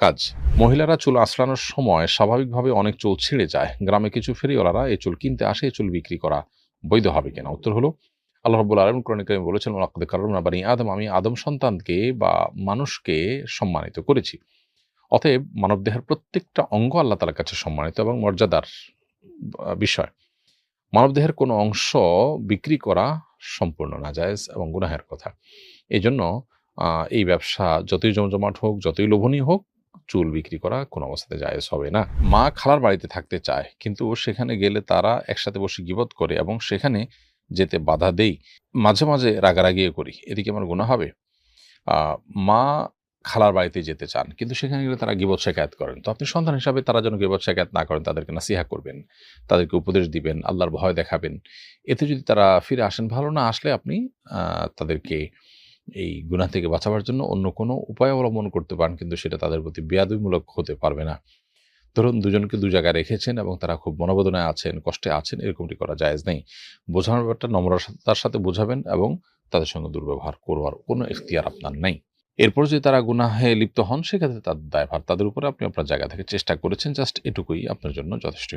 কাজ। মহিলারা চুল আঁচড়ানোর সময় স্বাভাবিকভাবে অনেক চুল ছিঁড়ে যায়। গ্রামে কিছু ফেরিওয়ালারা এই চুল কিনতে আসে, এই চুল বিক্রি করা বৈধ হবে কিনা? উত্তর হলো, আল্লাহ রাব্বুল আলামিন কোরআনে কারিমে বলেছেন, ওয়ালাকাদ কাররামনা বানি আদম, আমি আদম সন্তানকে বা মানুষকে সম্মানিত করেছি। অতএব মানবদেহের প্রত্যেকটা অঙ্গ আল্লাহ তাআলার কাছে সম্মানিত এবং মর্যাদার বিষয়। মানবদেহের কোনো অংশ বিক্রি করা সম্পূর্ণ নাজায়েজ এবং গুনাহের কথা। এজন্য আ এই ব্যবসা যতই জমজমাট হোক, যতই লোভনীয় হোক, চুল বিক্রি করা কোনো অবস্থাতে জায়েজ হবে না। মা খালার বাড়িতে থাকতে চায়, কিন্তু সেখানে গেলে তারা একসাথে বসে গীবত করে এবং সেখানে যেতে বাধা দেই। মাঝে, মাঝে রাগারাগিও করি। এতে কি আমার গুনাহ হবে? আ মা খালার বাড়িতে যেতে চান, কিন্তু সেখানে গেলে তারা গীবত শেখায়েত করেন। তো আপনি সন্তান হিসাবে তারা যেন গীবত শেখায়েত না করেন, তাদেরকে নাসিহা করবেন, তাদেরকে উপদেশ দিবেন, আল্লাহর ভয় দেখাবেন। এতে যদি তারা ফিরে আসেন, ভালো না আসলে আপনি আ তাদেরকে এই গুনাহ থেকে বাঁচাবার জন্য অন্য কোনো উপায় অবলম্বন করতে পারেন, কিন্তু সেটা তাদের প্রতি বেয়াদবিমূলক হতে পারবে না। ধরুন দুজনকে ২ জায়গায় রেখেছেন এবং তারা খুব মনোবেদনায় আছেন, কষ্টে আছেন, এরকমটি করা জায়েজ নেই। বোঝানোর ব্যাপারটা নম্রতার সাথে বোঝাবেন এবং তাদের সঙ্গে দুর্ব্যবহার করবার কোনো এখতিয়ার আপনার নাই। এরপর যদি তারা গুনাহে লিপ্ত হন, সেক্ষেত্রে তার দায়ভার তাদের উপরে। আপনি আপনার জায়গা থেকে চেষ্টা করেছেন, জাস্ট এটুকুই আপনার জন্য যথেষ্ট।